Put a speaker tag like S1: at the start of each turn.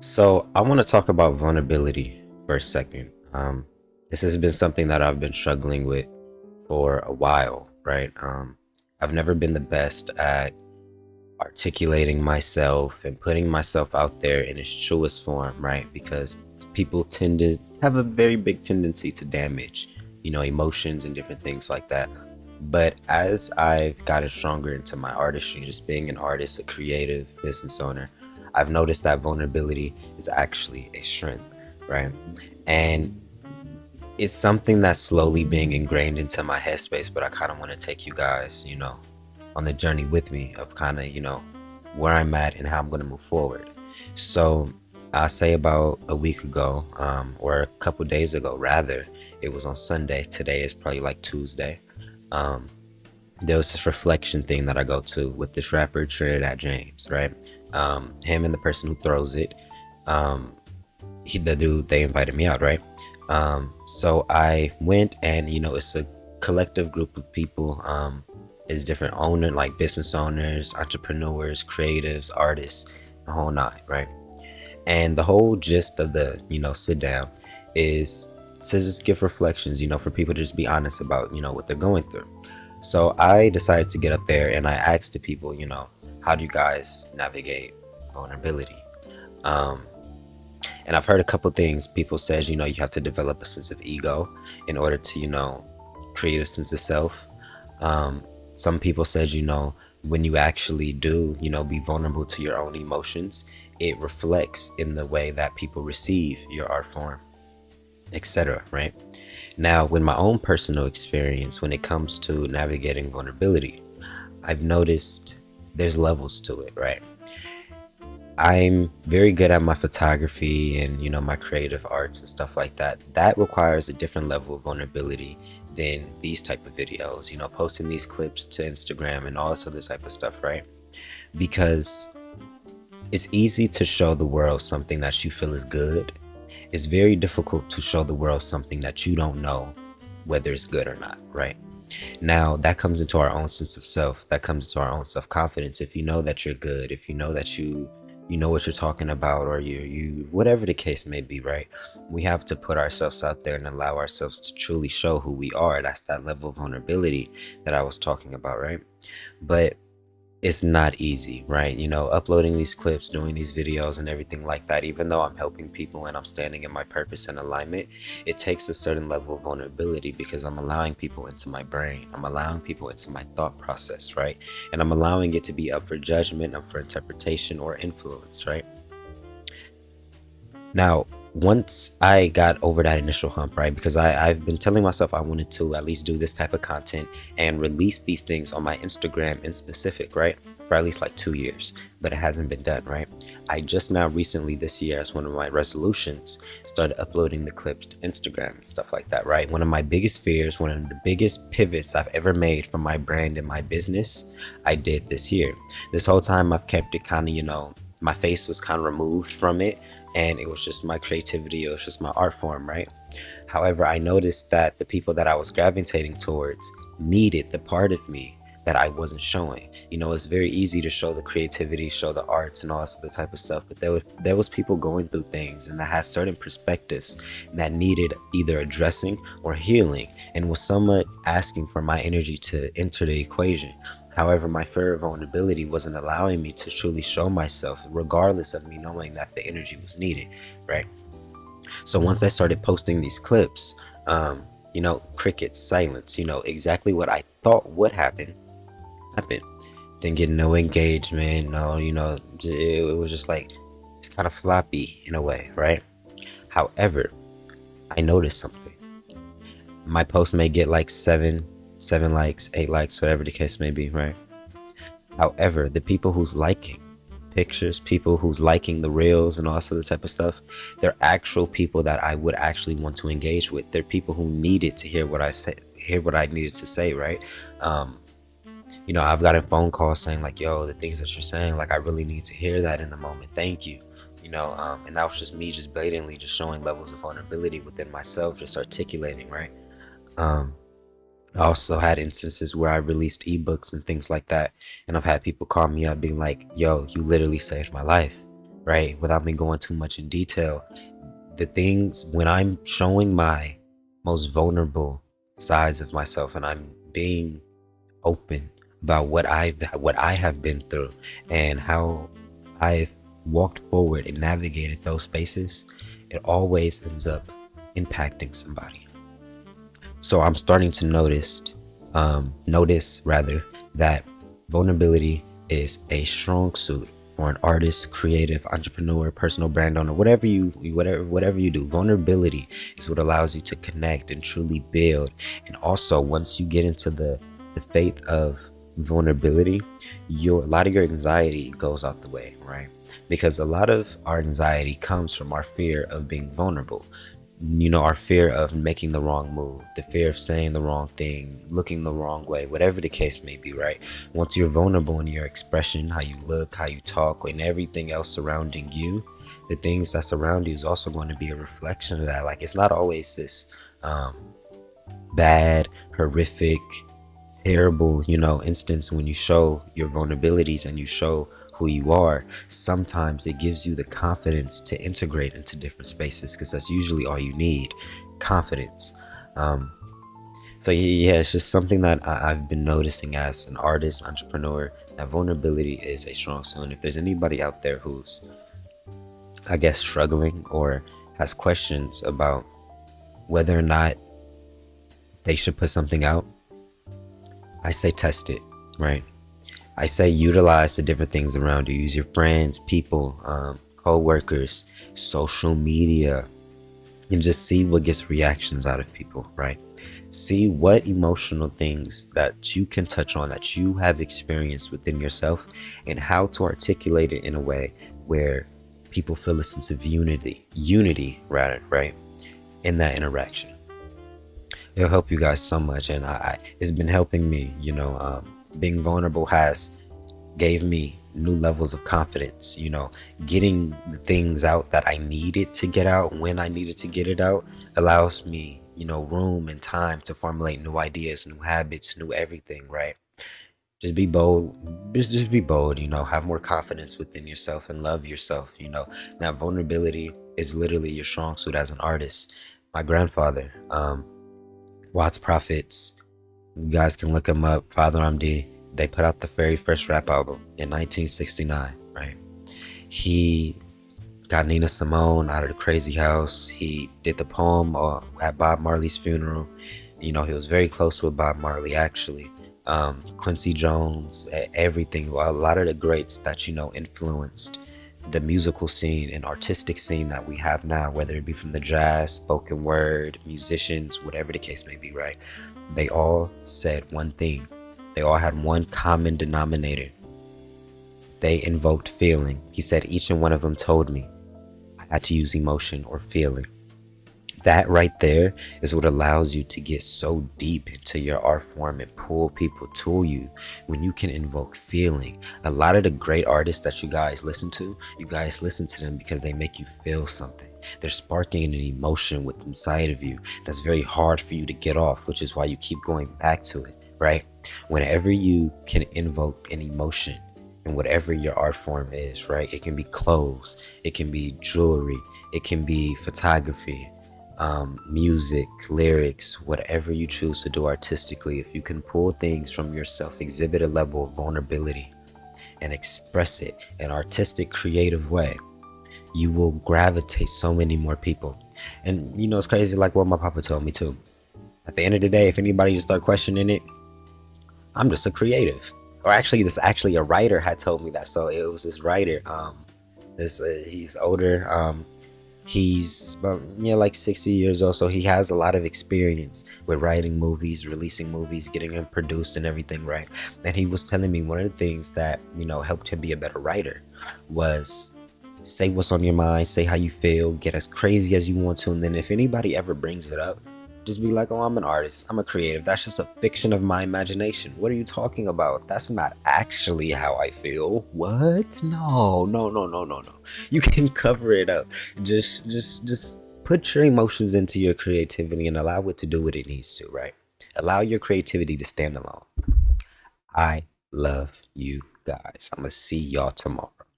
S1: So I want to talk about vulnerability for a second. This has been something that I've been struggling with for a while, right? I've never been the best at articulating myself and putting myself out there in its truest form, right? Because people tend to have a very big tendency to damage, emotions and different things like that. But as I've gotten stronger into my artistry, just being an artist, a creative business owner, I've noticed that vulnerability is actually a strength, right? And it's something that's slowly being ingrained into my headspace, but I kind of want to take you guys, on the journey with me of kind of, where I'm at and how I'm going to move forward. So I say about a week ago, or a couple days ago, rather, it was on Sunday. Today is probably like Tuesday. Um, there was this reflection thing that I go to with this rapper Trinidad James, right? Him and the person who throws it, the dude, they invited me out, right? So I went, and it's a collective group of people. It's different like business owners, entrepreneurs, creatives, artists, the whole nine, right? And the whole gist of the sit down is to just give reflections, for people to just be honest about what they're going through. So I decided to get up there and I asked the people, how do you guys navigate vulnerability? um and I've heard a couple things. People says, you have to develop a sense of ego in order to create a sense of self. Some people says, when you actually do be vulnerable to your own emotions, it reflects in the way that people receive your art form, etc., right? Now, with my own personal experience when it comes to navigating vulnerability, I've noticed there's levels to it, right? I'm very good at my photography and my creative arts and stuff like that. That requires a different level of vulnerability than these type of videos, posting these clips to Instagram and all this other type of stuff, right? Because it's easy to show the world something that you feel is good. It's very difficult to show the world something that you don't know whether it's good or not, right? Now that comes into our own sense of self, that comes into our own self-confidence. If you know that you're good, if you know that you know what you're talking about, or you whatever the case may be, right? We have to put ourselves out there and allow ourselves to truly show who we are. That's that level of vulnerability that I was talking about, right? But it's not easy, right? Uploading these clips, doing these videos and everything like that, even though I'm helping people and I'm standing in my purpose and alignment, it takes a certain level of vulnerability because I'm allowing people into my brain. I'm allowing people into my thought process, right? And I'm allowing it to be up for judgment, up for interpretation or influence, right? Now, once I got over that initial hump, right, because I've been telling myself I wanted to at least do this type of content and release these things on my Instagram in specific, right, for at least like 2 years, but it hasn't been done, right? I just now recently this year, as one of my resolutions, started uploading the clips to Instagram and stuff like that, right? One of my biggest fears, one of the biggest pivots I've ever made from my brand and my business, I did this year. This whole time I've kept it kind of, my face was kind of removed from it, and it was just my creativity, it was just my art form, right? However, I noticed that the people that I was gravitating towards needed the part of me that I wasn't showing. It's very easy to show the creativity, show the arts and all this other type of stuff, but there was people going through things and that had certain perspectives that needed either addressing or healing, and was somewhat asking for my energy to enter the equation. However, my fear of vulnerability wasn't allowing me to truly show myself, regardless of me knowing that the energy was needed, right? So once I started posting these clips, crickets, silence, exactly what I thought would happen, happened. Didn't get no engagement, no, it was just like, it's kind of floppy in a way, right? However, I noticed something. My post may get like seven likes, 8 likes, whatever the case may be, right? However, the people who's liking pictures, people who's liking the reels and all this other type of stuff, they're actual people that I would actually want to engage with. They're people who needed to hear what I said, hear what I needed to say, right? I've gotten phone calls saying like, yo, the things that you're saying, like, I really need to hear that in the moment. Thank you. And that was just me just blatantly just showing levels of vulnerability within myself, just articulating, right? Um, I also had instances where I released ebooks and things like that, and I've had people call me up being like, yo, you literally saved my life. right? Without me going too much in detail, the things when I'm showing my most vulnerable sides of myself and I'm being open about what I have been through and how I've walked forward and navigated those spaces, it always ends up impacting somebody. So I'm starting to notice rather, that vulnerability is a strong suit for an artist, creative, entrepreneur, personal brand owner, whatever you do. Vulnerability is what allows you to connect and truly build. And also, once you get into the faith of vulnerability, a lot of your anxiety goes out the way, right? Because a lot of our anxiety comes from our fear of being vulnerable. Our fear of making the wrong move, the fear of saying the wrong thing, looking the wrong way, whatever the case may be, right? Once you're vulnerable in your expression, how you look, how you talk, and everything else surrounding you, the things that surround you is also going to be a reflection of that. Like, it's not always this bad, horrific, terrible, instance when you show your vulnerabilities and you show who you are. Sometimes it gives you the confidence to integrate into different spaces, because that's usually all you need, confidence. So yeah, it's just something that I've been noticing as an artist, entrepreneur, that vulnerability is a strong suit. And if there's anybody out there who's, I guess, struggling or has questions about whether or not they should put something out, I say test it, right? I say utilize the different things around you. Use your friends, people, co-workers, social media, and just see what gets reactions out of people, right? See what emotional things that you can touch on, that you have experienced within yourself, and how to articulate it in a way where people feel a sense of unity rather, right? In that interaction. It'll help you guys so much, and it's been helping me. Being vulnerable has gave me new levels of confidence. Getting the things out that I needed to get out when I needed to get it out allows me, room and time to formulate new ideas, new habits, new everything, right? Just be bold. Just be bold. Have more confidence within yourself and love yourself. That vulnerability is literally your strong suit as an artist. My grandfather, Watts Prophets, you guys can look him up, Father MD. They put out the very first rap album in 1969, right? He got Nina Simone out of the crazy house. He did the poem at Bob Marley's funeral. He was very close with Bob Marley, actually. Quincy Jones, everything. A lot of the greats that, influenced the musical scene and artistic scene that we have now, whether it be from the jazz, spoken word, musicians, whatever the case may be, right? They all said one thing. They all had one common denominator. They invoked feeling. He said each and one of them told me I had to use emotion or feeling. That right there is what allows you to get so deep into your art form and pull people to you when you can invoke feeling. A lot of the great artists that you guys listen to them because they make you feel something. They're sparking an emotion with inside of you that's very hard for you to get off, which is why you keep going back to it, right? Whenever you can invoke an emotion in whatever your art form is, right? It can be clothes, it can be jewelry, it can be photography, music, lyrics, whatever you choose to do artistically. If you can pull things from yourself, exhibit a level of vulnerability and express it in an artistic, creative way, you will gravitate so many more people. And it's crazy, like what my papa told me too. At the end of the day, if anybody just start questioning it, I'm just a creative. Or actually, a writer had told me that. So it was this writer. He's older. He's about like 60 years old, so he has a lot of experience with writing movies, releasing movies, getting them produced and everything, right? And he was telling me one of the things that helped him be a better writer was say what's on your mind, say how you feel, get as crazy as you want to, and then if anybody ever brings it up, just be like, oh, I'm an artist, I'm a creative, that's just a fiction of my imagination. What are you talking about? That's not actually how I feel. What? No. You can cover it up. Just put your emotions into your creativity and allow it to do what it needs to, right? Allow your creativity to stand alone. I love you guys. I'm gonna see y'all tomorrow.